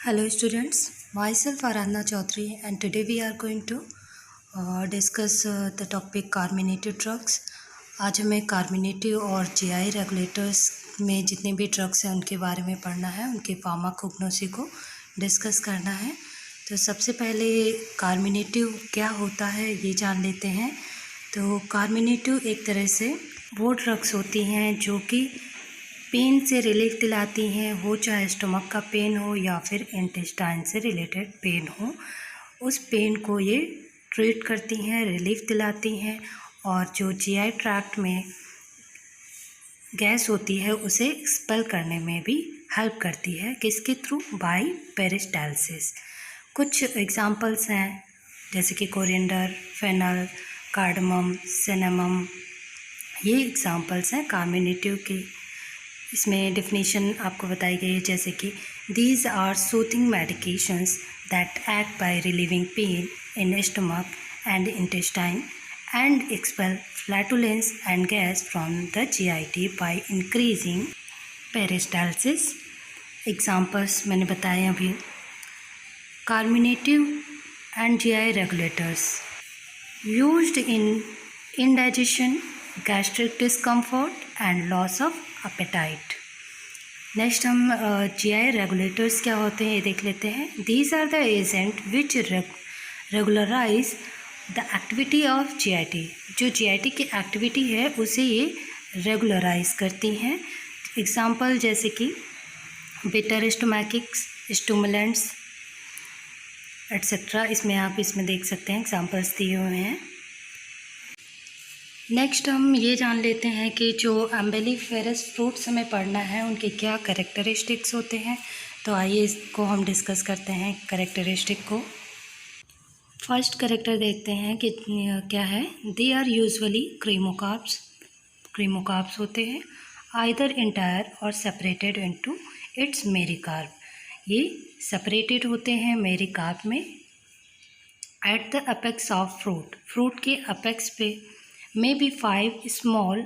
Hello students, myself Aradhna Chaudhary and today we are going to discuss the topic carminated drugs। आज हमें carminative और GI regulators में जितने भी drugs हैं उनके बारे में पढ़ना है, उनके फार्माकोग्नोसी को डिस्कस करना है। तो सबसे पहले कार्मिनेटिव क्या होता है ये जान लेते हैं। तो कार्मिनेटिव एक तरह से वो ड्रग्स होती हैं जो कि पेन से रिलीफ दिलाती हैं, वो चाहे स्टमक का पेन हो या फिर इंटेस्टाइन से रिलेटेड पेन हो, उस पेन को ये ट्रीट करती हैं, रिलीफ दिलाती हैं और जो जीआई ट्रैक्ट में गैस होती है उसे एक्सपेल करने में भी हेल्प करती है। किसके थ्रू? By peristalsis. कुछ एग्जांपल्स हैं जैसे कि कोरिएंडर, फेनल, कार्डमम, सिनेमम, ये एग्जांपल्स हैं कार्मिनेटिव के। इसमें डेफिनेशन आपको बताई गई है जैसे कि these are soothing medications that act by relieving pain in stomach and intestine and expel flatulence and gas from the GIT by increasing peristalsis. Examples मैंने बताए अभी। Carminative and GI regulators used in indigestion, gastric discomfort and loss of appetite। Next हम GI regulators क्या होते हैं ये देख लेते हैं। These are the agent which regularize the activity of GIT. जो जीआईटी की एक्टिविटी है उसे ये रेगुलराइज करती हैं। एग्जाम्पल जैसे कि बिटर स्टोमैटिक्स, स्टिमुलेंट्स एट्सेट्रा। इसमें देख सकते हैं एग्जाम्पल्स दिए हुए हैं। नेक्स्ट हम ये जान लेते हैं कि जो एम्बेलिफेरस फ्रूट्स हमें पढ़ना है उनके क्या कैरेक्टरिस्टिक्स होते हैं। तो आइए इसको हम डिस्कस करते हैं कैरेक्टरिस्टिक को। फर्स्ट कैरेक्टर देखते हैं कि क्या है। They are usually क्रीमोकार्प्स। क्रीमोकार्प्स होते हैं आइदर इंटायर और सेपरेटेड इनटू इट्स मेरिकार्प। ये सेपरेटेड होते हैं मेरिकार्प में। At the apex of fruit, fruit के अपेक्स पे में भी फाइव स्मॉल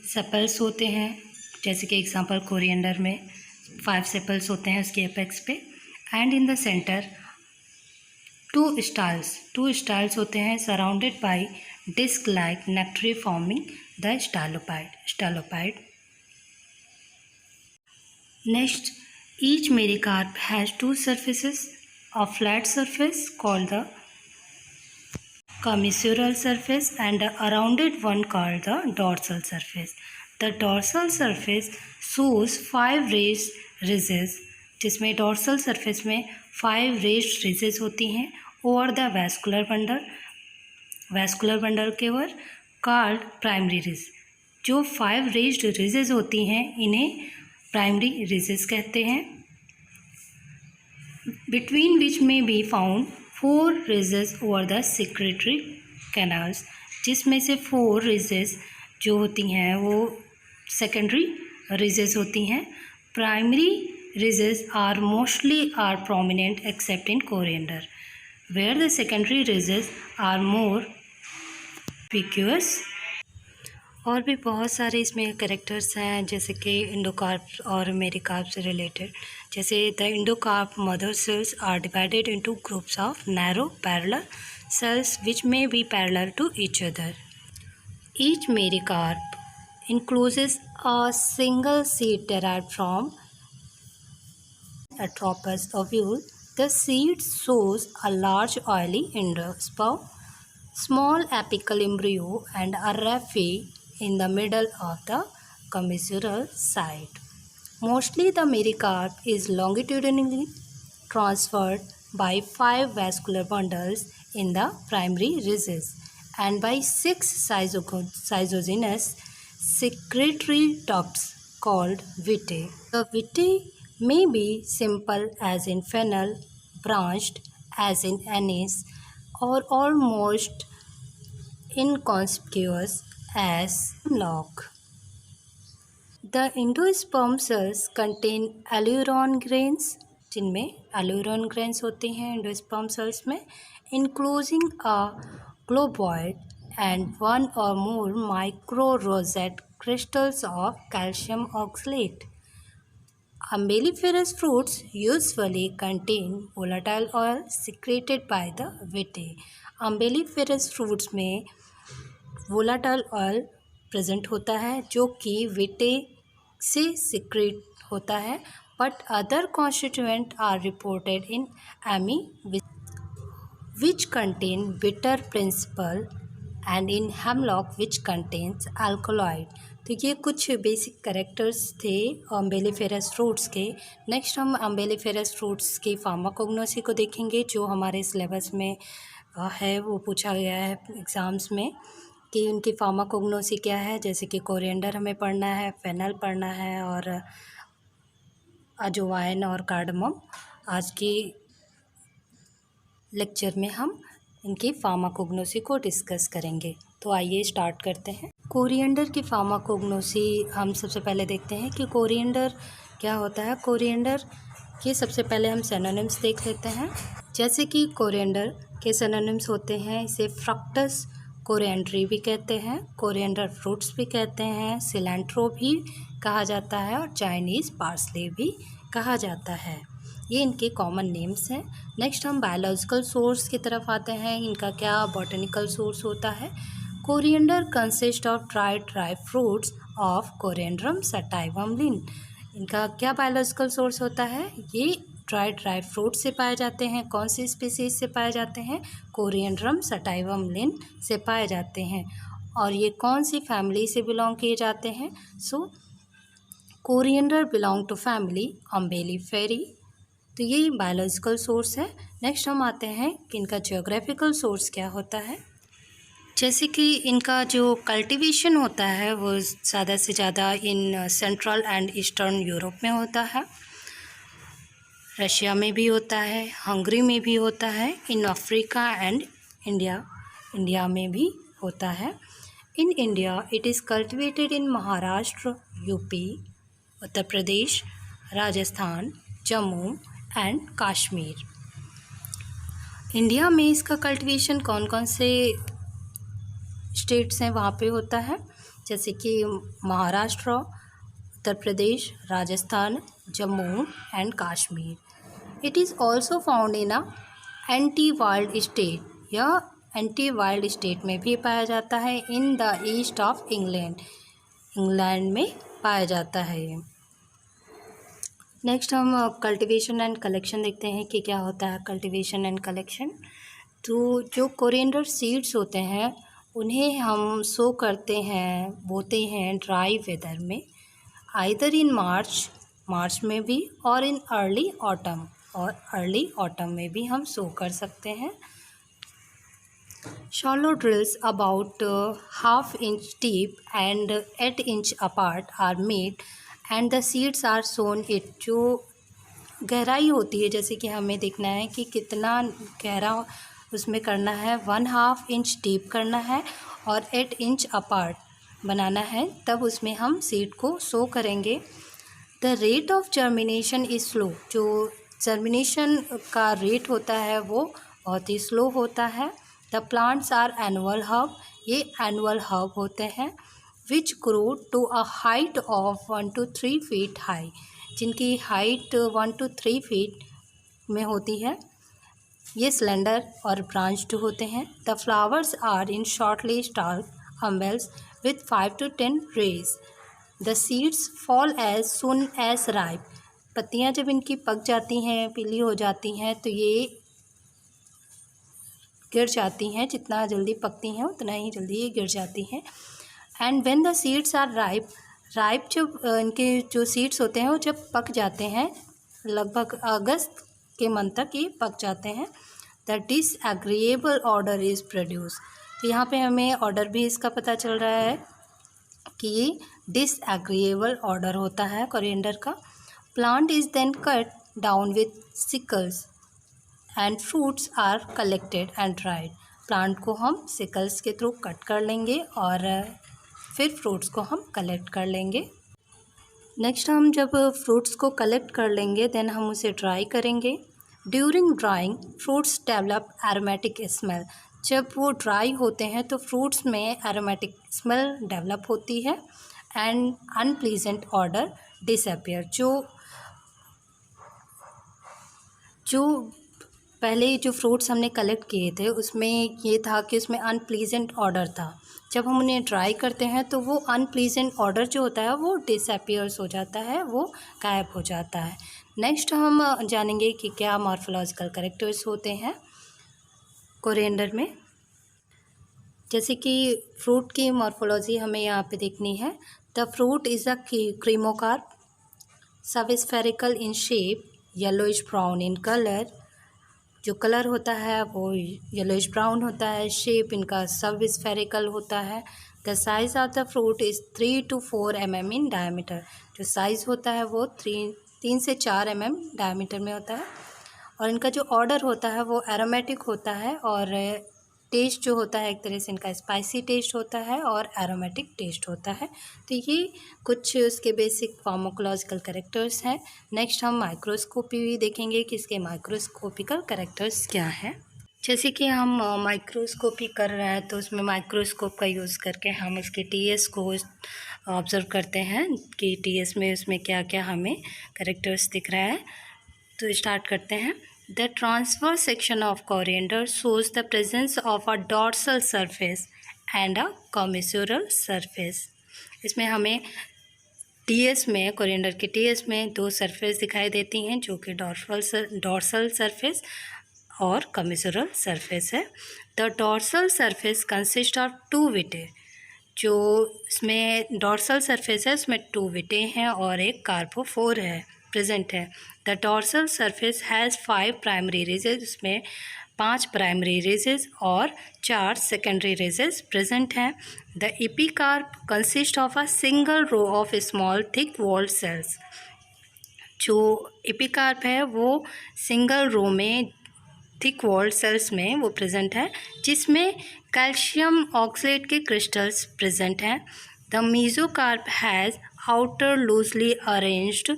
सेपल्स होते हैं। जैसे कि एग्जांपल कोरिएंडर में 5 सेपल्स होते हैं उसके एपेक्स पे। And in the centre two styles होते हैं surrounded by disc like nectary forming the stylopod. Next, each mericarp has 2 surfaces, a flat surface called the commissural surface and a rounded one called the dorsal surface। The dorsal surface shows 5 raised ridges, जिसमें dorsal surface में 5 raised ridges होती हैं over the vascular bundle के ओर called primary ridge। जो 5 raised ridges होती हैं इन्हें primary ridges कहते हैं। Between which may be found 4 ridges over the secretory canals, जिसमें से 4 ridges जो होती हैं वो सेकेंडरी ridges होती हैं। Primary ridges are prominent except in coriander, where the secondary ridges are more conspicuous। और भी बहुत सारे इसमें कैरेक्टर्स हैं जैसे कि इंडोकार्प और मेरिकार्प से रिलेटेड। जैसे the endocarp mother cells are divided into groups of narrow parallel cells which may be parallel to each other. Each mericarp encloses a single seed derived from Atropus ovule। The seed shows a large oily endosperm, small apical embryo and a raphe in the middle of the commissural side। Mostly the mericarp is longitudinally transferred by 5 vascular bundles in the primary ridges and by 6 cysogenous secretory ducts called vitae। The vitae may be simple as in fennel, branched as in anise, or almost inconspicuous as hemlock। The endosperm cells contain aleuron grains, जिनमें aleuron grains होते हैं endosperm cells में, enclosing a globoid and 1 or more micro rosette crystals of calcium oxalate। Umbelliferous fruits usually contain volatile oil secreted by the vitae. Umbelliferous fruits में volatile oil present होता है जो कि vittae से secrete होता है, but other constituent are reported in ammi which contain bitter principle and in hemlock which contains alkaloid. तो ये कुछ बेसिक करेक्टर्स थे अम्बेलिफेरस फ्रूट्स के। नेक्स्ट हम अम्बेलिफेरस फ्रूट्स की फार्माकोग्नोसी को देखेंगे जो हमारे सिलेबस में है, वो पूछा गया है एग्ज़ाम्स में कि उनकी फार्माकोग्नोसी क्या है। जैसे कि कोरिएंडर हमें पढ़ना है, फेनल पढ़ना है और अजवाइन और कार्डमम। आज की लेक्चर में हम इनकी फार्माकोग्नोसी को डिस्कस करेंगे। तो आइए स्टार्ट करते हैं। कोरिएंडर की फार्माकोग्नोसी हम सबसे पहले देखते हैं कि कोरिएंडर क्या होता है। कोरिएंडर के सबसे पहले हम सिनोनिम्स देख लेते हैं। जैसे कि कोरिएंडर के सिनोनिम्स होते हैं, इसे फ्रक्टस कोरिएंड्री भी कहते हैं, कोरिएंडर फ्रूट्स भी कहते हैं, सिलेंट्रो भी कहा जाता है और चाइनीज़ पार्सले भी कहा जाता है। ये इनके कॉमन नेम्स हैं। नेक्स्ट हम बायोलॉजिकल सोर्स की तरफ आते हैं। इनका क्या बॉटनिकल सोर्स होता है। Coriander consist of dry fruits of coriandrum sativum Linn. इनका क्या बायोलॉजिकल सोर्स होता है। ये ड्राई फ्रूट से पाए जाते हैं। कौन सी स्पीसीज से पाए जाते हैं। कोरिएंड्रम सटाइवम लिन से पाए जाते हैं। और ये कौन सी फैमिली से बिलोंग किए जाते हैं। So coriander belong to family umbelliferae. तो ये बायोलॉजिकल सोर्स है। नेक्स्ट हम आते हैं कि इनका जियोग्राफिकल सोर्स क्या होता है। जैसे कि इनका जो कल्टीवेशन होता है वो ज़्यादा से ज़्यादा in central and eastern Europe में होता है, रशिया में भी होता है, हंगरी में भी होता है, इन अफ्रीका एंड इंडिया में भी होता है। In India it is cultivated in Maharashtra, UP, Uttar Pradesh, Rajasthan, Jammu and Kashmir. India में इसका कल्टीवेशन कौन कौन से स्टेट्स हैं वहाँ पे होता है। जैसे कि Maharashtra, Uttar Pradesh, Rajasthan, Jammu and Kashmir. It is also found in a anti wild state. यह एंटी वाइल्ड स्टेट में भी पाया जाता है। In the east of England में पाया जाता है ये। नेक्स्ट हम कल्टीवेशन एंड कलेक्शन देखते हैं कि क्या होता है कल्टीवेशन एंड कलेक्शन। तो जो कोरिएंडर सीड्स होते हैं उन्हें हम सो करते हैं, बोते हैं ड्राई वेदर में, आइदर इन मार्च में भी और इन अर्ली ऑटम में भी हम सो कर सकते हैं। Shallow drills about ½ inch deep and 8 inch apart are made and the seeds are sown it। जो गहराई होती है, जैसे कि हमें देखना है कि कितना गहरा उसमें करना है, 1/2 इंच डीप करना है और 8 इंच अपार्ट बनाना है, तब उसमें हम सीड को सो करेंगे। The rate of germination is slow. जो जर्मिनेशन का रेट होता है वो बहुत ही स्लो होता है। The plants are annual herb. ये एनुअल हर्ब होते हैं। Which grow to a height of 1 to 3 feet high. जिनकी हाइट 1 to 3 फीट में होती है। ये स्लेंडर और ब्रांच्ड होते हैं। The flowers are in shortly stalked umbels with 5 to 10 raise. The seeds fall as soon as ripe. पत्तियाँ जब इनकी पक जाती हैं, पीली हो जाती हैं, तो ये गिर जाती हैं। जितना जल्दी पकती हैं उतना ही जल्दी ये गिर जाती हैं। And when the seeds are ripe जब इनके जो सीड्स होते हैं वो जब पक जाते हैं, लगभग अगस्त के मंथ तक ये पक जाते हैं, the disagreeable order is produce. तो यहाँ पे हमें ऑर्डर भी इसका पता चल रहा है कि ये डिसएग्रीएबल ऑर्डर होता है कोरिएंडर का। Plant is then cut down with sickles and fruits are collected and dried. Plant को हम सिकल्स के थ्रू कट कर लेंगे और फिर फ्रूट्स को हम कलेक्ट कर लेंगे। नेक्स्ट हम जब फ्रूट्स को कलेक्ट कर लेंगे देन हम उसे ड्राई करेंगे। During drawing fruits develop aromatic smell. जब वो ड्राई होते हैं तो फ्रूट्स में एरोमेटिक स्मेल डेवलप होती है एंड अनप्लीजेंट ऑर्डर डिसअपियर। जो जो पहले जो फ्रूट्स हमने कलेक्ट किए थे उसमें ये था कि उसमें अनप्लीजेंट ऑडर था। जब हम उन्हें ड्राई करते हैं तो वो अनप्लीजेंट ऑडर जो होता है वो डिसअपियर्स हो जाता है, वो गायब हो जाता है। नेक्स्ट हम जानेंगे कि क्या मॉर्फोलॉजिकल कैरेक्टर्स होते हैं कोरिएंडर में। जैसे कि फ्रूट की मॉर्फोलॉजी हमें यहाँ पे देखनी है। The fruit is a cremocarp, subspherical in shape, yellowish brown in colour. जो कलर होता है वो येलोइश ब्राउन होता है, शेप इनका सब स्फेरिकल होता है। The size of the fruit is 3 to 4 mm in diameter. जो साइज़ होता है वो 3 से 4 mm डायमीटर में होता है। और इनका जो ऑर्डर होता है वो एरोमेटिक होता है, और टेस्ट जो होता है एक तरह से इनका स्पाइसी टेस्ट होता है और एरोमेटिक टेस्ट होता है। तो ये कुछ उसके बेसिक फार्माकोलॉजिकल कैरेक्टर्स हैं। नेक्स्ट हम माइक्रोस्कोपी भी देखेंगे कि इसके माइक्रोस्कोपिकल कैरेक्टर्स क्या हैं। जैसे कि हम माइक्रोस्कोपी कर रहे हैं तो उसमें माइक्रोस्कोप का यूज़ करके हम इसके टीएस को ऑब्ज़र्व करते हैं कि टीएस में उसमें क्या क्या हमें कैरेक्टर्स दिख रहा है। तो स्टार्ट करते हैं। The transverse section of coriander shows the presence of a dorsal surface and a commissural surface। इसमें हमें टीएस में, कोरिएंडर के टीएस में दो सरफेस दिखाई देती हैं जो कि डॉर्सल सरफेस और कमिसुरल सरफेस है। The dorsal surface consist of 2 विटे। जो इसमें डॉर्सल सरफेस है उसमें 2 विटे हैं और एक कार्पोफोर है प्रेजेंट है। The dorsal surface has 5 primary ridges. उसमें 5 प्राइमरी रेजेस और 4 सेकेंडरी रेजेस प्रेजेंट हैं। The epicarp consist of a single row of small thick walled cells. जो एपिकार्प है वो सिंगल रो में थिक वॉल्ड सेल्स में वो प्रेजेंट है, जिसमें कैल्शियम ऑक्सलेट के क्रिस्टल्स प्रेजेंट हैं। The mesocarp has outer loosely arranged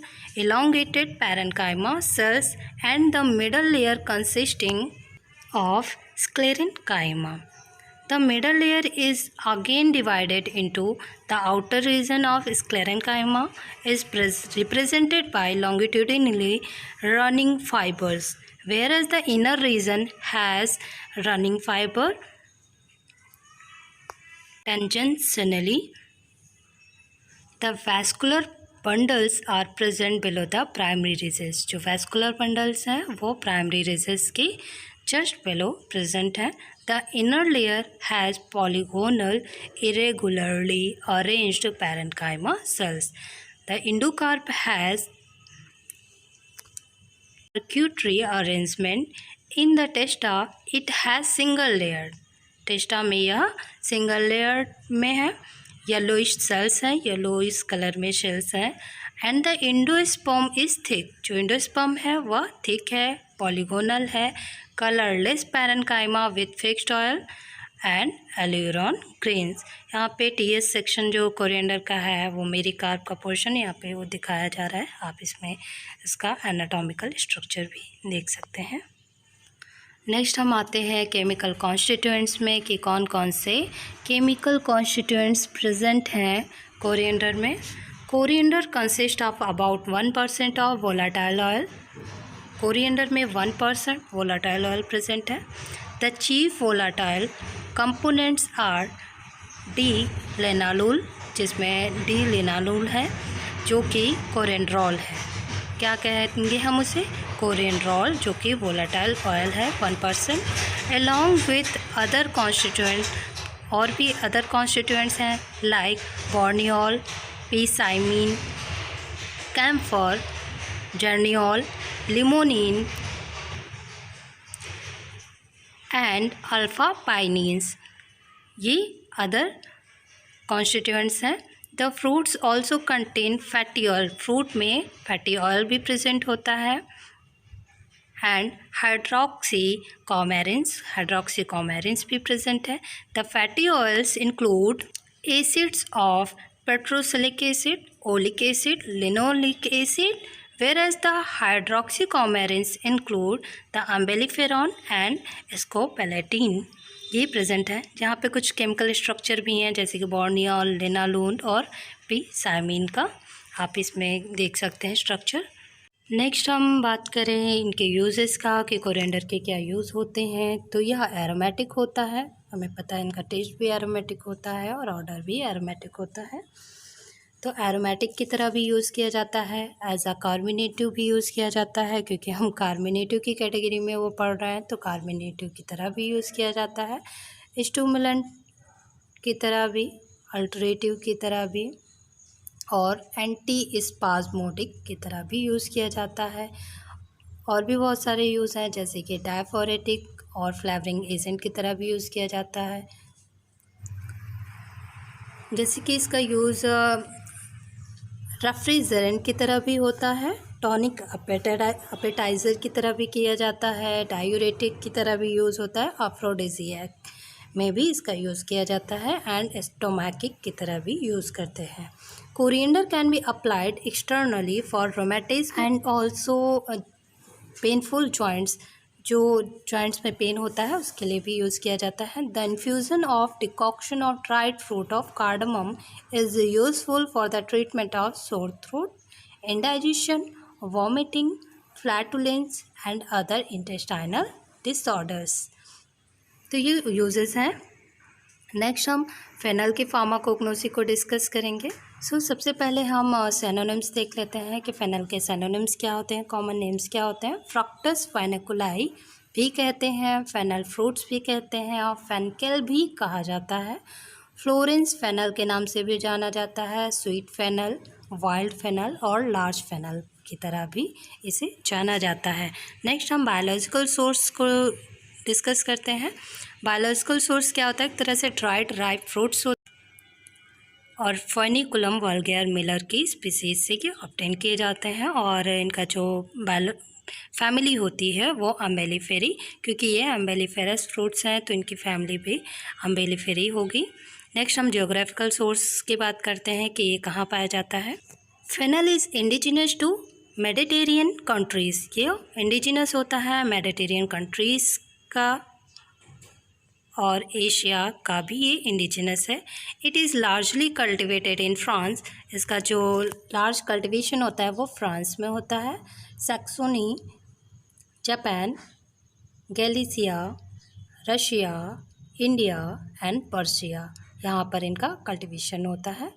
elongated parenchyma cells and the middle layer consisting of sclerenchyma. The middle layer is again divided into the outer region of sclerenchyma is represented by longitudinally running fibers, whereas the inner region has running fiber tangentially. The vascular bundles are present below the primary raises. जो vascular bundles हैं वो primary raises की just below present है। The inner layer has polygonal irregularly arranged parenchyma cells. The endocarp has circuitry arrangement. In the testa it has single layer। टेस्टा में यह single layer में है। Yellowish sales हैं, yellowish colour में sales हैं। And the endosperm is thick. जो endosperm है वह थिक है, पॉलीगोनल है, colourless parenchyma with fixed oil and aleurone grains. यहाँ पे टीएस सेक्शन जो कोरिएंडर का है वो मेरिकार्प का पोर्शन यहाँ पे वो दिखाया जा रहा है। आप इसमें इसका एनाटॉमिकल स्ट्रक्चर भी देख सकते हैं। नेक्स्ट हम आते हैं केमिकल कॉन्स्टिट्यूएंट्स में कि कौन कौन से केमिकल कॉन्स्टिट्यूएंट्स प्रेजेंट हैं कोरिएंडर में। Coriander consist of about 1% of volatile oil. Coriander में 1% वोलाटाइल ऑयल प्रेजेंट है। The chief volatile components are D linalool, जिसमें डी लेनालूल है जो कि कोरिएंड्रॉल है। क्या कहेंगे हम उसे? कोरिएंड्रॉल, जो कि वोलाटाइल ऑयल है 1%। अलॉन्ग विथ अदर कॉन्स्टिट्यूएंट, और भी अदर कॉन्स्टिट्यूएंट्स हैं like borneol, p cymene, camphor, geraniol, limonene and alpha pinenes. ये अदर कॉन्स्टिट्यूएंट्स हैं। The fruits also contain fatty oil. Fruit में फैटी ऑयल भी प्रेजेंट होता है। एंड हाइड्रोक्सी कॉमेरिन्स भी प्रेजेंट है। The fatty oils include acids of petroselinic acid, oleic acid, linoleic acid, whereas the hydroxycoumarins include the umbelliferone and scopolamine। ये present है, जहाँ पे कुछ केमिकल स्ट्रक्चर भी हैं जैसे कि बोर्नियोल, लिनालून और पीसाइमीन का आप इसमें देख सकते हैं स्ट्रक्चर। नेक्स्ट हम बात करें इनके यूजेस का कि कोरिएंडर के क्या यूज़ होते हैं। तो यह एरोमेटिक होता है, हमें पता है इनका टेस्ट भी एरोमेटिक होता है और ऑर्डर भी एरोमेटिक होता है। तो एरोमेटिक की तरह भी यूज़ किया जाता है, एज अ कार्बोनेटिव भी यूज़ किया जाता है, क्योंकि हम कार्बोनेटिव की कैटेगरी में वो पढ़ रहे हैं, तो कार्बोनेटिव की तरह भी यूज़ किया जाता है, स्टिमुलेंट की तरह भी, अल्टरेटिव की तरह भी, और एंटी स्पाज्मोडिक की तरह भी यूज़ किया जाता है। और भी बहुत सारे यूज़ हैं, जैसे कि डायफोरेटिक और फ्लेवरिंग एजेंट की तरह भी यूज़ किया जाता है। जैसे कि इसका यूज़ रेफ्रिजरेंट की तरह भी होता है, टॉनिक अपेटाइज़र की तरह भी किया जाता है, डायूरेटिक की तरह भी यूज़ होता है, अफ्रोडिजियक में भी इसका यूज़ किया जाता है, एंड स्टोमैकिक की तरह भी यूज़ करते हैं। Coriander can be applied externally for rheumatism and also painful joints, जो जॉइंट्स में पेन होता है उसके लिए भी यूज़ किया जाता है। The infusion of decoction of dried fruit of cardamom is useful for the treatment of sore throat, indigestion, vomiting, flatulence and other intestinal disorders. तो ये यूजेस हैं। नेक्स्ट हम फेनल के फार्माकोग्नोसी को डिस्कस करेंगे। सबसे पहले हम सिनोनिम्स देख लेते हैं कि फेनल के सिनोनिम्स क्या होते हैं, कॉमन नेम्स क्या होते हैं। फ्रक्टस फाइनिकुलाई भी कहते हैं, फेनल फ्रूट्स भी कहते हैं, और फेनकेल भी कहा जाता है। फ्लोरेंस फेनल के नाम से भी जाना जाता है, स्वीट फेनल, वाइल्ड फेनल और लार्ज फेनल की तरह भी इसे जाना जाता है। नेक्स्ट हम बायोलॉजिकल सोर्स को डिस्कस करते हैं। बायोलॉजिकल सोर्स क्या होता है, एक तरह से ड्राइड राइप फ्रूट्स और फेनिकुलम वल्गैर मिलर की स्पीसीज से ये ऑब्टेन किए जाते हैं, और इनका जो फैमिली होती है वो अम्बेलिफेरी, क्योंकि ये अम्बेलिफेरस फ्रूट्स हैं तो इनकी फैमिली भी अम्बेलिफेरी होगी। नेक्स्ट हम जियोग्राफिकल सोर्स की बात करते हैं कि ये कहाँ पाया जाता है। Fennel is indigenous to Mediterranean countries, ये इंडिजिनस होता है मेडिटेरियन कंट्रीज़ का, और एशिया का भी ये इंडिजिनस है। It is largely cultivated in France, इसका जो लार्ज कल्टिवेशन होता है वो फ्रांस में होता है। Saxony, Japan, Galicia, Russia, India and Persia, यहाँ पर इनका कल्टिवेशन होता है।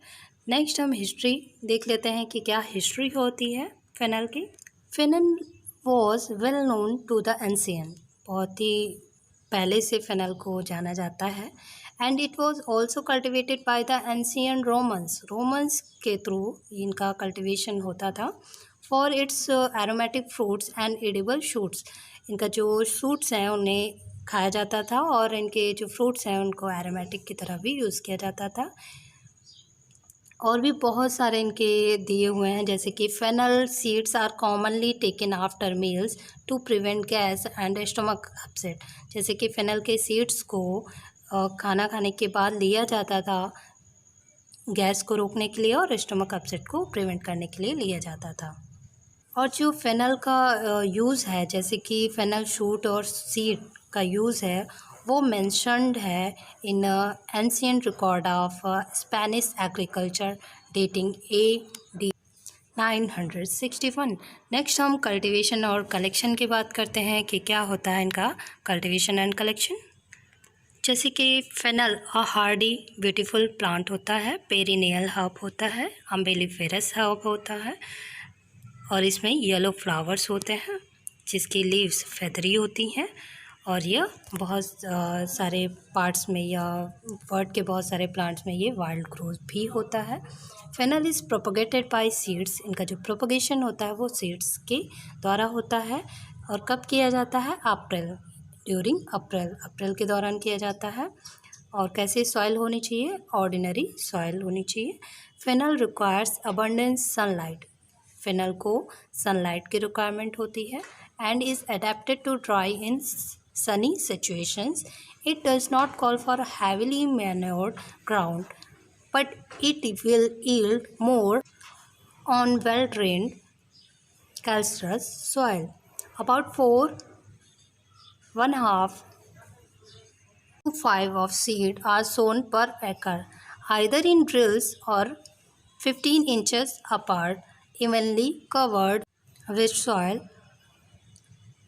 नेक्स्ट हम हिस्ट्री देख लेते हैं कि क्या हिस्ट्री होती है फेनल की। Fennel was well known to the ancient, बहुत ही पहले से फेनल को जाना जाता है। And it was also cultivated by the ancient Romans के थ्रू इनका कल्टिवेशन होता था। For its aromatic fruits and edible shoots, इनका जो शूट्स हैं उन्हें खाया जाता था, और इनके जो फ्रूट्स हैं उनको एरोमेटिक की तरह भी यूज़ किया जाता था। और भी बहुत सारे इनके दिए हुए हैं, जैसे कि fennel seeds are commonly taken after meals to prevent gas and stomach upset, जैसे कि फेनल के सीड्स को खाना खाने के बाद लिया जाता था गैस को रोकने के लिए और स्टमक अपसेट को प्रिवेंट करने के लिए लिया जाता था। और जो फेनल का यूज़ है, जैसे कि फेनल शूट और सीड का यूज़ है, वो मेंशन्ड है इन ancient record of Spanish agriculture dating AD 961। Next हम कल्टीवेशन और कलेक्शन की बात करते हैं कि क्या होता है इनका कल्टीवेशन एंड कलेक्शन। जैसे कि फेनल हार्डी ब्यूटीफुल प्लांट होता है, पेरिनियल हर्ब होता है, अम्बेलिफेरस हर्ब होता है, और इसमें येलो फ्लावर्स होते हैं जिसकी लीव्स फेदरी होती हैं, और यह बहुत सारे पार्ट्स में या वर्ड के बहुत सारे प्लांट्स में ये वाइल्ड ग्रोथ भी होता है। Fennel is propagated by seeds, इनका जो प्रोपोगेशन होता है वो सीड्स के द्वारा होता है, और कब किया जाता है, ड्यूरिंग अप्रैल के दौरान किया जाता है। और कैसे सॉइल होनी चाहिए, ऑर्डिनरी सॉइल होनी चाहिए। Fennel requires abundance sunlight, fennel को सनलाइट की रिक्वायरमेंट होती है, and is adapted to dry in sunny situations. It does not call for heavily manured ground, but it will yield more on well-drained calcareous soil. About 4.5 to 5 of seed are sown per acre, either in drills or 15 inches apart, evenly covered rich soil.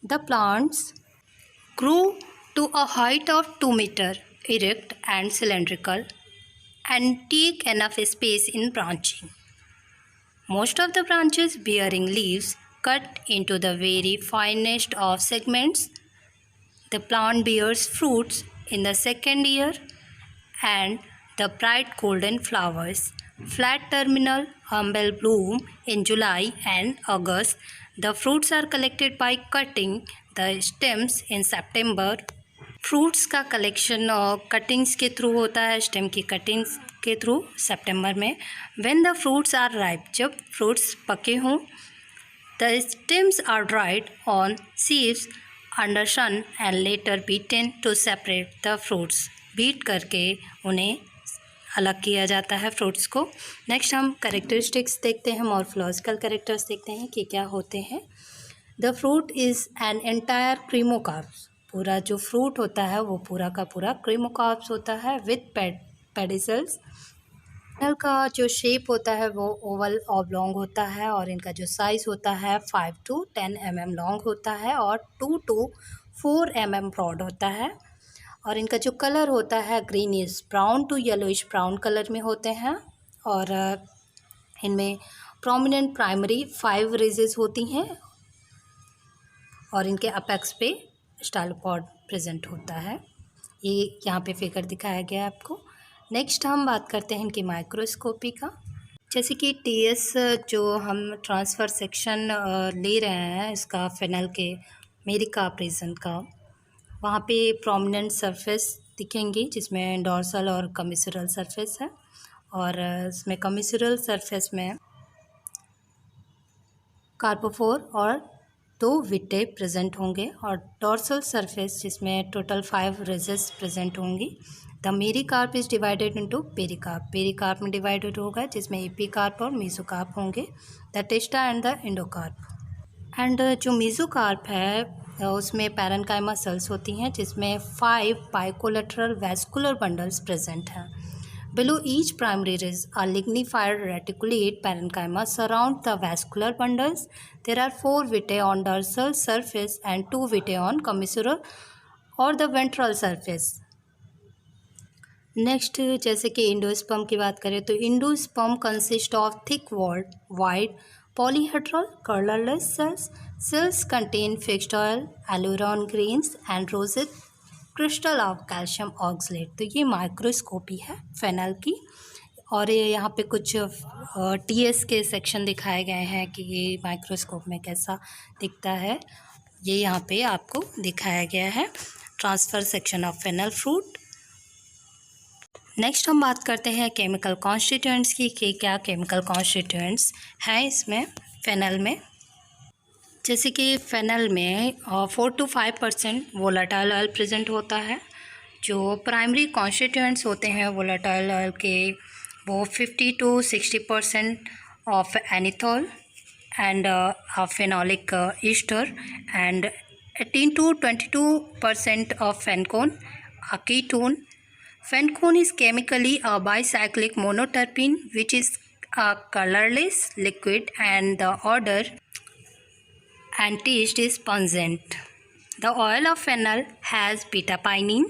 The plants grow to a height of 2 meter, erect and cylindrical, and take enough space in branching. Most of the branches bearing leaves cut into the very finest of segments. The plant bears fruits in the second year and the bright golden flowers. Flat terminal umbel bloom in July and August. The fruits are collected by cutting the stems in September. Fruits का collection cuttings के through होता है, stem की cuttings के through सितंबर में. When the fruits are ripe, जब fruits पके हों, the stems are dried on sieves under sun and later beaten to separate the fruits. Beat करके उन्हें अलग किया जाता है फ्रूट्स को. नेक्स्ट हम कैरेक्टरिस्टिक्स देखते हैं, मॉर्फोलॉजिकल कैरेक्टर्स देखते हैं कि क्या होते हैं. The fruit is an entire cremocarps. पूरा जो फ्रूट होता है वो पूरा का पूरा क्रीमोकार्प्स होता है विथ पेडिसल्स. फनल का जो शेप होता है वो ओवल ऑब्लॉन्ग होता है और इनका जो साइज़ होता है 5 to 10 mm लॉन्ग होता है और 2 to 4 mm ब्रॉड होता है. और इनका जो कलर होता है greenish brown to yellowish brown colour में होते हैं. और इनमें प्रोमिनेंट प्राइमरी 5 रिजेस होती हैं और इनके अपेक्स पे स्टाइलोपॉड प्रेजेंट होता है. ये यहाँ पे फिगर दिखाया गया है आपको. नेक्स्ट हम बात करते हैं इनकी माइक्रोस्कोपी का. जैसे कि टीएस जो हम ट्रांसफ़र सेक्शन ले रहे हैं इसका फेनल के मेरिकार्प रीजन का, वहाँ पे प्रोमिनेंट सरफेस दिखेंगी जिसमें डॉर्सल और कमिसरल सरफेस है. और इसमें कमिसरल सरफेस में कार्पोफोर और 2 विटे प्रेजेंट होंगे और डॉर्सल सरफेस जिसमें टोटल 5 रिजेस प्रेजेंट होंगी. The mericarp is divided into pericarp. Pericarp में डिवाइडेड होगा जिसमें एपिकार्प और मेसोकार्प होंगे. The testa and the endocarp. And जो मेसोकार्प है उसमें पैरेन्काइमा सेल्स होती हैं जिसमें 5 बाइकोलेटरल वैस्कुलर बंडल्स प्रेजेंट हैं. Below each primary ridge, a lignified reticulate parenchyma surround the vascular bundles. There are 4 vitae on dorsal surface and 2 vitae on commissural or the ventral surface. Next जैसे कि endosperm की बात करें तो endosperm consist of thick walled wide polyhedral colorless cells. Cells contain fixed oil, alluron grains and rosette crystal of calcium oxalate. तो ये microscopy है fennel की. और ये यहाँ पे कुछ टीएस के सेक्शन दिखाए गए हैं कि ये माइक्रोस्कोप में कैसा दिखता है. ये यहाँ पे आपको दिखाया गया है transverse section of fennel fruit. Next हम बात करते हैं केमिकल कॉन्स्टिट्यूएंट्स की कि क्या केमिकल कॉन्स्टिट्यूएंट्स हैं इसमें फेनल में. जैसे कि फेनल में 4 to 5% वोलेटाइल ऑयल प्रेजेंट होता है. जो प्राइमरी कॉन्स्टिट्यूएंट्स होते हैं वोलेटाइल ऑयल के वो 50 to 60% of anethole and phenolic ester and 18 to 22% of fenchone a ketone. Fencone is chemically a bicyclic monoterpene which is a colorless liquid and the odor and taste is pungent. The oil of fennel has beta-pinene,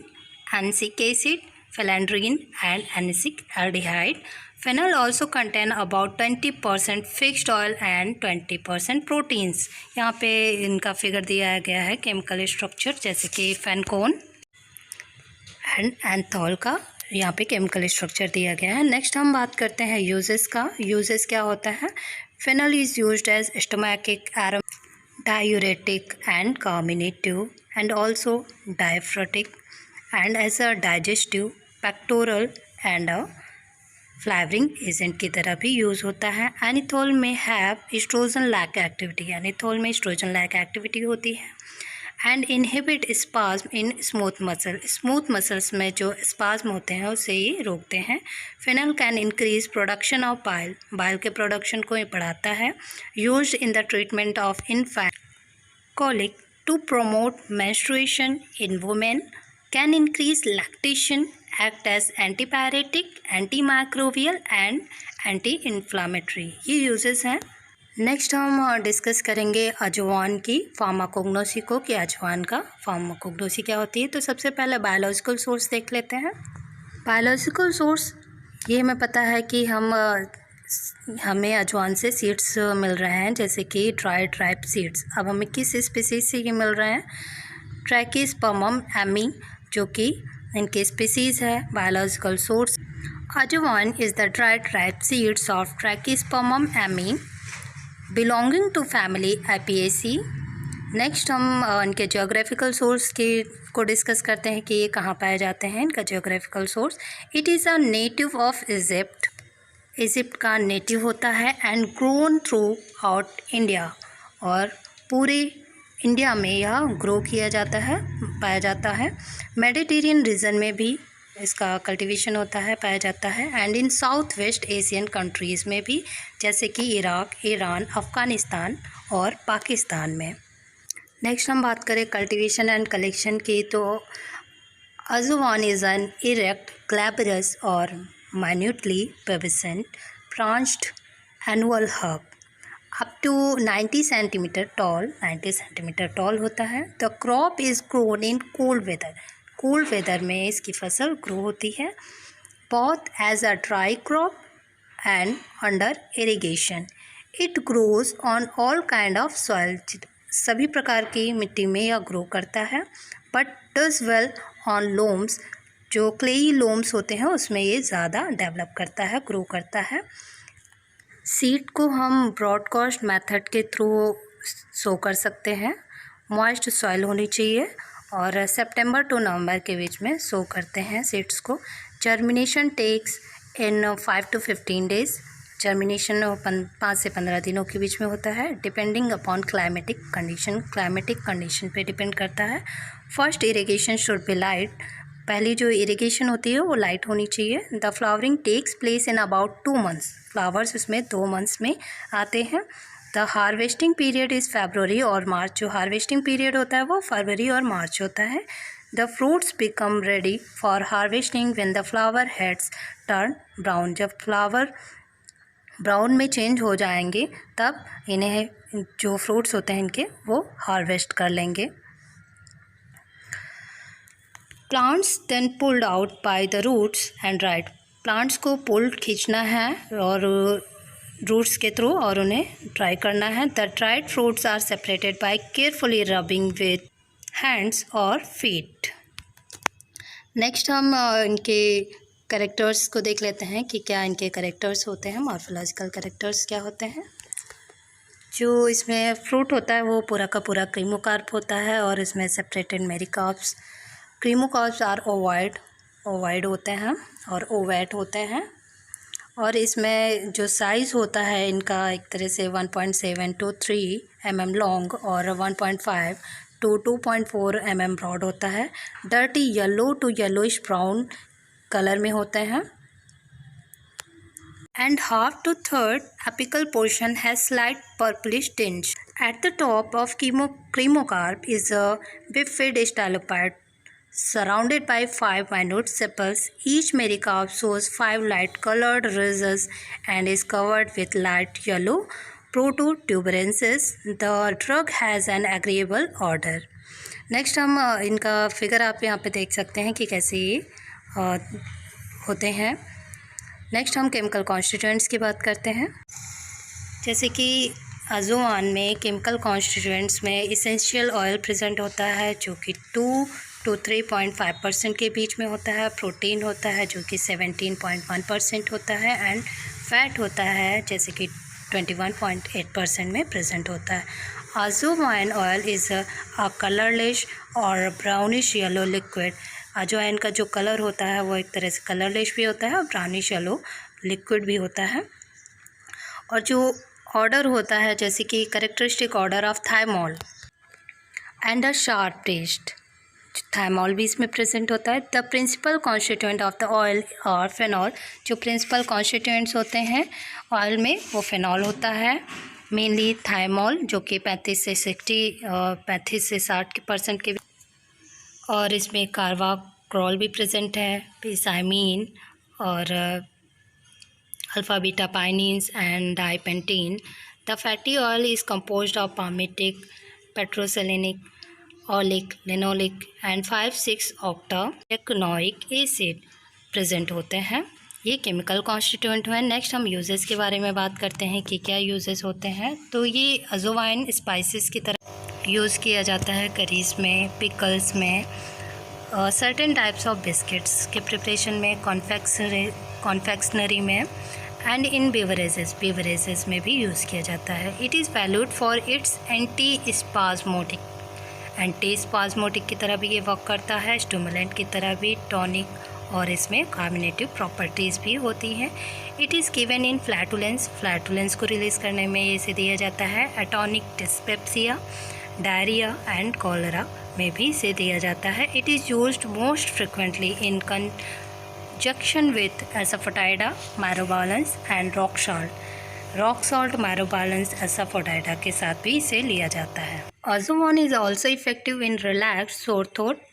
anisic acid, phellandrine and anisic aldehyde. Fennel also contain about 20% fixed oil and 20% proteins. यहाँ पे इनका figure दिया गया है chemical structure, जैसे कि फेनकोन and एंथॉल का यहाँ पे केमिकल स्ट्रक्चर दिया गया है. नेक्स्ट हम बात करते हैं यूजेस का. यूजेस क्या होता है. Fennel is used as stomachic aromatic diuretic and carminative and also diaphoretic and as a digestive, pectoral and a flavouring agent की तरह भी यूज़ होता है. Anethole may have estrogen like activity. Anethole में एस्ट्रोजन लैक एक्टिविटी होती है. And inhibit spasm in smooth muscle. Smooth muscles में जो स्पाज्म होते हैं उसे ये रोकते हैं. Fennel can increase production of bile. Bile के प्रोडक्शन को ये बढ़ाता है. Used in the treatment of infant colic to promote menstruation in women, can increase lactation, act as antipyretic, antimicrobial and anti-inflammatory. ये यूजेस हैं नेक्स्ट हम discuss करेंगे अजवाइन की फार्माकोग्नोसी को, कि अजवाइन का फार्माकोग्नोसी क्या होती है। तो सबसे पहले बायोलॉजिकल सोर्स देख लेते हैं। बायोलॉजिकल सोर्स ये हमें पता है कि हमें अजवाइन से सीड्स मिल रहे हैं, जैसे कि ड्राइड राइप सीड्स। अब हमें किस स्पीसीज से ये मिल रहे हैं? ट्रैकिस्पर्मम एमी, जो कि इनके स्पीसीज है। Biological source ajwain is the dried ripe seeds of trachyspermum ammi belonging to family apiaceae. Next हम इनके जोग्राफिकल सोर्स को डिस्कस करते हैं कि ये कहाँ पाए जाते हैं। इनका geographical source, it is a native of Egypt, Egypt का नेटिव होता है। And grown through out India, और पूरे इंडिया में यह ग्रो किया जाता है, पाया जाता है। मेडिटेरियन रीजन में भी इसका कल्टीवेशन होता है, पाया जाता है। And in south west Asian countries में भी, जैसे कि इराक, ईरान, अफ़गानिस्तान और पाकिस्तान में। नेक्स्ट हम बात करें कल्टीवेशन एंड कलेक्शन की, तो ajwain is an erect, glabrous और minutely pubescent branched annual herb up to 90 centimetre tall, 90 centimetre tall होता है। The crop is grown in cold weather, cold weather में इसकी फसल ग्रो होती है। Both as a dry crop and under irrigation. It grows on all kind of soil, सभी प्रकार की मिट्टी में यह ग्रो करता है। But does well on loams, जो क्लेई लोम्स होते हैं उसमें ये ज़्यादा डेवलप करता है, ग्रो करता है। सीड को हम ब्रॉडकास्ट मेथड के थ्रू सो कर सकते हैं। मॉइस्ट सॉइल होनी चाहिए, और सितंबर टू नवंबर के बीच में सो करते हैं सीड्स को। Germination takes in 5 to 15 days, germination 5 से 15 दिनों के बीच में होता है। Depending upon climatic condition, climatic condition पे डिपेंड करता है। First irrigation should be light, पहली जो इरिगेशन होती है वो लाइट होनी चाहिए। The flowering takes place in about 2 months, flowers उसमें 2 months में आते हैं। द हार्वेस्टिंग पीरियड इज़ फरवरी और मार्च, जो हार्वेस्टिंग पीरियड होता है वो फरवरी और मार्च होता है। The fruits become ready for harvesting when the flower heads turn brown, जब फ्लावर ब्राउन में चेंज हो जाएंगे तब इन्हें, जो फ्रूट्स होते हैं इनके, वो हार्वेस्ट कर लेंगे। Plants then pulled out by the roots and dried, plants को पुल्ड खींचना है और रूट्स के थ्रू, और उन्हें ड्राई करना है। The dried fruits are separated by carefully rubbing with hands और फीट। नेक्स्ट हम इनके कैरेक्टर्स को देख लेते हैं कि क्या इनके कैरेक्टर्स होते हैं, मॉर्फोलॉजिकल कैरेक्टर्स क्या होते हैं। जो इसमें फ्रूट होता है वो पूरा का पूरा क्रीमोकार्प होता है, और इसमें सेपरेटेड मेरिकार्प्स। क्रीमोकार्प्स आर ओवाइड होते हैं और ओवेट होते हैं। और इसमें जो साइज़ होता है इनका एक तरह से 1.7 to 3 mm लॉन्ग और 1.5 to 2.4 mm ब्रॉड होता है। Dirty yellow to yellowish brown colour में होते हैं। And half to third apical portion has slight purplish tinge. At the top of cremocarp is a bifid stylopod surrounded by 5 minute sepals. Each mericarp shows 5 light-colored ridges and is covered with light yellow protuberances. The drug has an agreeable odor. Next हम इनका figure आप यहाँ पे देख सकते हैं कि कैसे ये होते हैं। नेक्स्ट हम केमिकल कॉन्स्टिट्यूएंट्स की बात करते हैं। जैसे कि अजवाइन में केमिकल कॉन्स्टिट्यूएंट्स में इसेंशियल ऑयल प्रेजेंट होता है, जो कि 2 to 3.5% के बीच में होता है। प्रोटीन होता है जो कि 17.1% होता है। एंड फैट होता है जैसे कि 21.8% में प्रेजेंट होता है। अजवाइन ऑयल इज़ अ कलरलेस और ब्राउनिश येलो लिक्विड। अजवाइन का जो कलर होता है वो एक तरह से कलरलेस भी होता है और ब्राउनिश येलो लिक्विड भी होता है। और जो ऑर्डर होता है जैसे कि characteristic odour of thymol and a sharp taste, thymol भी इसमें प्रेजेंट होता है। The principal constituent of the oil और फेनॉल, जो प्रिंसिपल कॉन्स्टिट्यूएंट्स होते हैं ऑयल में वो फेनॉल होता है। मेनली थाइमोल जो कि 35 से 60% के, और इसमें कार्बाक्रोल भी प्रेजेंट है, पिसाइमीन और alpha beta pinenes and dipentene. The the fatty oil is composed of palmitic, petroselenic, oleic, linoleic and 5-6 octaenoic acid present होते हैं। ये केमिकल कॉन्स्टिट्यूएंट हैं। नेक्स्ट हम यूजेस के बारे में बात करते हैं कि क्या यूजेस होते हैं। तो ये अजवाइन स्पाइसेस की तरह यूज़ किया जाता है करीज में, पिकल्स में, सर्टेन टाइप्स ऑफ बिस्किट्स के प्रिपरेशन में, कॉन्फेक्शनरी में एंड इन बेवरेजेस में भी यूज़ किया जाता है। It is valued for its anti spasmodic की तरह भी ये वर्क करता है, स्टिमुलेंट की तरह भी, टॉनिक, और इसमें कार्बोनेटिव प्रॉपर्टीज़ भी होती हैं। It is given in flatulence को रिलीज़ करने में ये इसे दिया जाता है। Atonic dyspepsia, diarrhoea and cholera में भी इसे दिया जाता है। It is used most frequently in conjunction with asafoetida, myrobalans and rock salt myrobalans asafoetida के साथ भी इसे लिया जाता है। Ajwain is also effective in relax sore throat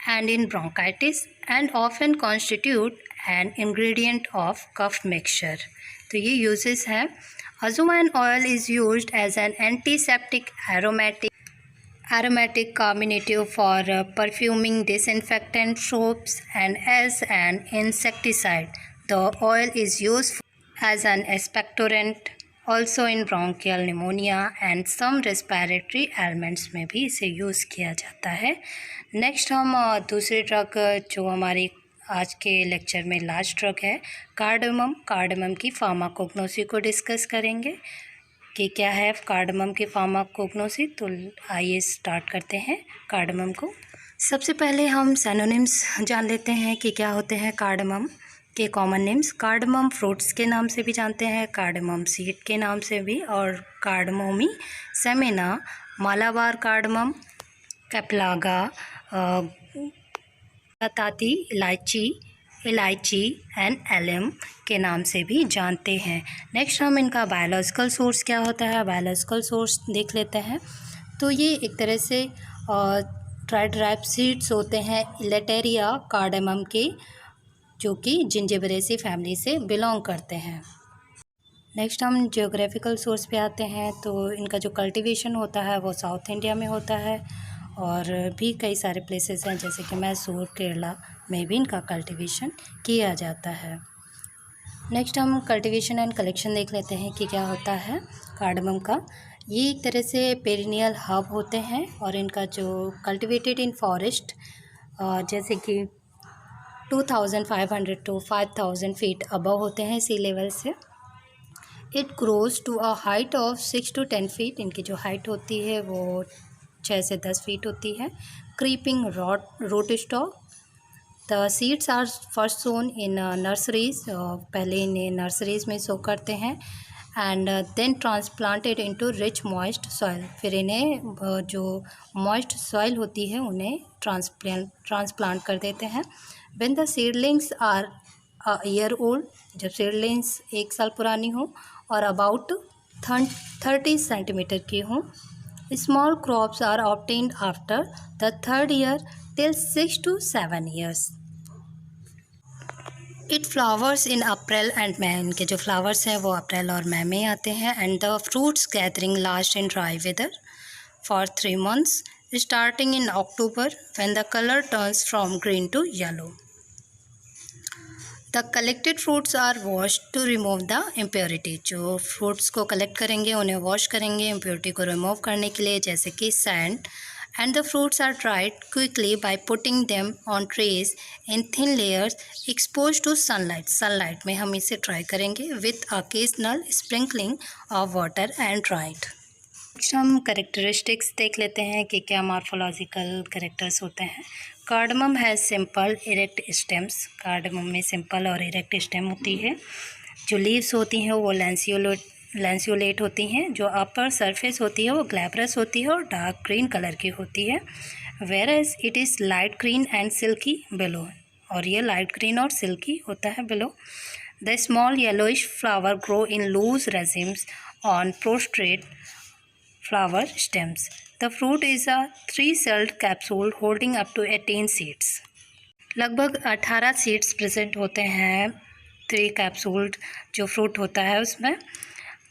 and in bronchitis and often constitute an ingredient of cough mixture। तो ये uses हैं। Azwain oil is used as an antiseptic, aromatic carminative for perfuming, disinfectant, soaps and as an insecticide। The oil is used as an expectorant also in bronchial pneumonia and some respiratory ailments में भी इसे use किया जाता है। Next हम दूसरी drug जो हमारी आज के लेक्चर में लास्ट ड्रग है, कार्डमम की फार्माकोग्नोसी को डिस्कस करेंगे कि क्या है कार्डमम की फार्माकोग्नोसी। तो आइए स्टार्ट करते हैं कार्डमम को। सबसे पहले हम सिनोनिम्स जान लेते हैं कि क्या होते हैं कार्डमम के कॉमन नेम्स। कार्डमम फ्रूट्स के नाम से भी जानते हैं, कार्डमम सीड के नाम से भी, और कार्डमोमी सेमिना, मालाबार कार्डमम, कैप्लागा, ताती इलायची एंड एलम के नाम से भी जानते हैं। नेक्स्ट हम इनका बायोलॉजिकल सोर्स क्या होता है, बायोलॉजिकल सोर्स देख लेते हैं। तो ये एक तरह से ट्राइड्राइप सीड्स होते हैं इलेटेरिया कार्डमम के, जो कि जिंजिबरेसी फैमिली से बिलोंग करते हैं। नेक्स्ट हम जियोग्राफिकल सोर्स पे आते हैं। तो इनका जो कल्टीवेशन होता है वो साउथ इंडिया में होता है, और भी कई सारे प्लेसेस हैं जैसे कि मैसूर, केरला में भी इनका कल्टीवेशन किया जाता है। नेक्स्ट हम कल्टीवेशन एंड कलेक्शन देख लेते हैं कि क्या होता है कार्डमम का। ये एक तरह से पेरिनियल हब होते हैं, और इनका जो कल्टिवेटेड इन फॉरेस्ट जैसे कि 2500 to 5000 फीट अबव होते हैं सी लेवल से। It grows to a height of 6 to 10 feet. इनकी जो हाइट होती है वो 6 से 10 फीट होती है। Creeping root stock. The seeds are first sown in nurseries. पहले इन्हें नर्सरीज में सो करते हैं, and then transplanted into rich moist soil. फिर इन्हें जो मॉइस्ट सॉइल होती है उन्हें ट्रांसप्लांट कर देते हैं। When the seedlings are a year old, जब seedlings 1 साल पुरानी हो और about 30 सेंटीमीटर की हो, small crops are obtained after the 3rd year till 6 to 7 years। It flowers in April and May। इनके जो flowers हैं वो अप्रैल और मई में आते हैं। And the fruits gathering last in dry weather for 3 months, starting in October when the color turns from green to yellow। The collected fruits are wash to remove the impurity. जो fruits को collect करेंगे उन्हें wash करेंगे impurity को remove करने के लिए, जैसे कि sand. And the fruits are dried quickly by putting them on trays in thin layers expose to sunlight में हम इसे ट्राई करेंगे with occasional sprinkling of water and dried. Next हम करेक्टरिस्टिक्स देख लेते हैं कि क्या मॉर्फोलॉजिकल करेक्टर्स होते हैं। Cardamom has simple erect stems. Cardamom में सिंपल और इरेक्ट स्टेम होती है। जो लीव्स होती हैं वो लैंसियोलेट होती हैं। जो अपर सरफेस होती है वो ग्लैब्रस होती है और डार्क ग्रीन कलर की होती है। Whereas it is light green and silky below, और ये लाइट ग्रीन और सिल्की होता है below. The small yellowish flower grow in loose racemes on prostrate flower stems। The fruit is a 3-celled capsule holding up to 18 seeds। लगभग 18 seeds present होते हैं 3 कैप्सूल्ड जो fruit होता है उसमें।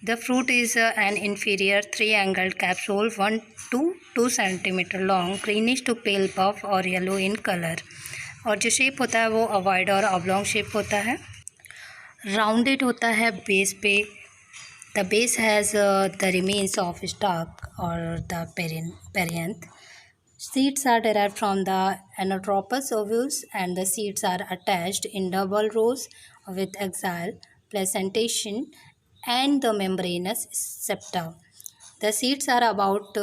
The fruit is an inferior three-angled capsule 1 to 2 centimeter long, greenish to pale buff और yellow in color. और जो शेप होता है वो ovoid और oblong शेप होता है. Rounded होता है बेस पे. The base has the remains of stalk or the perianth. Seeds are derived from the anatropous ovules and the seeds are attached in double rows with axial placentation and the membranous septa. The seeds are about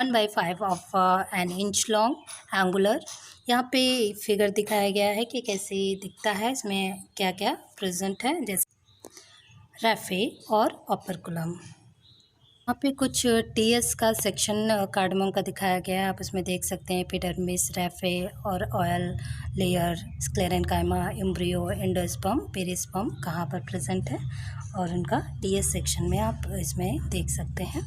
1/5 of an inch long, angular. यहाँ पे figure दिखाया गया है कि कैसे दिखता है, इसमें क्या क्या प्रेजेंट है, जैसे रैफे और ऑपरकुलम. यहाँ पे कुछ टीएस का सेक्शन कार्डमम का दिखाया गया है. आप इसमें देख सकते हैं एपिडर्मिस, रैफे और oil layer, sclerenchyma, embryo, endosperm, perisperm कहाँ पर प्रेजेंट है और उनका टीएस सेक्शन में आप इसमें देख सकते हैं.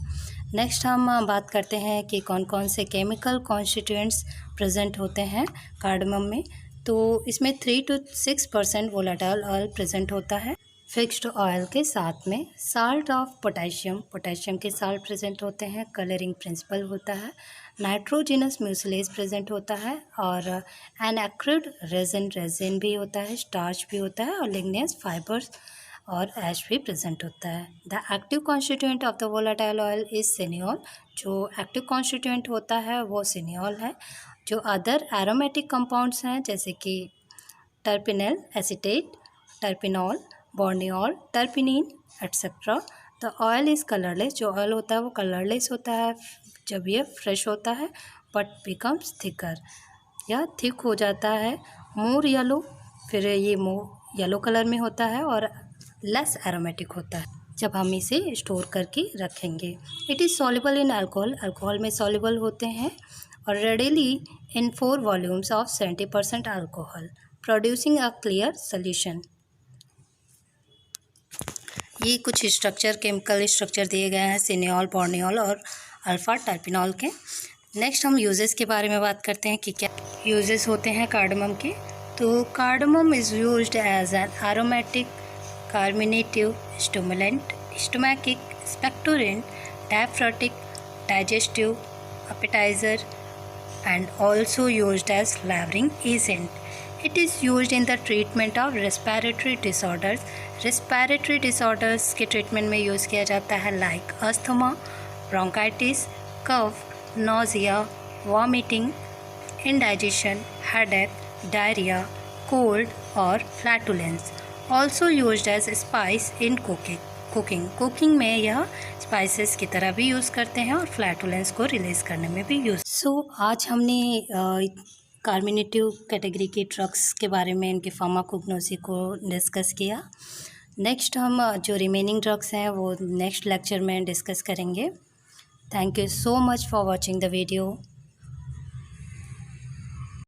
नेक्स्ट हम बात करते हैं कि कौन कौन से केमिकल कॉन्स्टिट्यूएंट्स प्रेजेंट होते हैं कार्डमम में. तो इसमें 3 to 6% वोलेटाइल ऑयल प्रेजेंट होता है फिक्स्ड ऑयल के साथ में. साल्ट ऑफ पोटेशियम के साल्ट प्रेजेंट होते हैं. कलरिंग प्रिंसिपल होता है. नाइट्रोजिनस म्यूसिलेज प्रेजेंट होता है और एनएक्रिड रेजिन भी होता है, स्टार्च भी होता है और लिग्नियस फाइबर्स और ऐश भी प्रेजेंट होता है. The active constituent of the volatile oil is cineole. जो एक्टिव कॉन्स्टिट्यूएंट होता है वो सिनियोल है. जो अदर एरोमेटिक कंपाउंड्स हैं जैसे कि terpinyl acetate, terpineol, borneol, terpinene etcetera. The oil is colourless. जो ऑयल होता है वो कलरलेस होता है जब ये फ्रेश होता है, बट बिकम्स थिकर, या थिक हो जाता है. मोर येलो, फिर ये मोर येलो कलर में होता है और लेस एरोमेटिक होता है जब हम इसे स्टोर करके रखेंगे. It is soluble in alcohol. Alcohol में सॉल्युबल होते हैं और readily in 4 volumes of 70% alcohol, producing a clear solution. ये कुछ स्ट्रक्चर, केमिकल स्ट्रक्चर दिए गए हैं सिनियोल, बोर्नियोल और अल्फा टर्पिनॉल के. नेक्स्ट हम यूजेस के बारे में बात करते हैं कि क्या यूजेस होते हैं कार्डमम के. तो cardamom is used as an aromatic, carminative, stimulant, stomachic, expectorant, diaphoretic, digestive, appetizer and also used as flavoring agent. It is used in the treatment of respiratory disorders. Respiratory disorders के treatment में use किया जाता है like asthma, bronchitis, cough, nausea, vomiting, indigestion, headache, diarrhea, cold और flatulence. Also used as spice in cooking में यह spices की तरह भी यूज़ करते हैं और फ्लैटुलेंस को रिलीज़ करने में भी यूज़. आज हमने कार्मिनेटिव कैटेगरी के ड्रग्स के बारे में, इनके फार्माकोग्नोसी को डिस्कस किया. नेक्स्ट हम जो रिमेनिंग ड्रग्स हैं वो नेक्स्ट लेक्चर में डिस्कस करेंगे. Thank you so much for watching the video.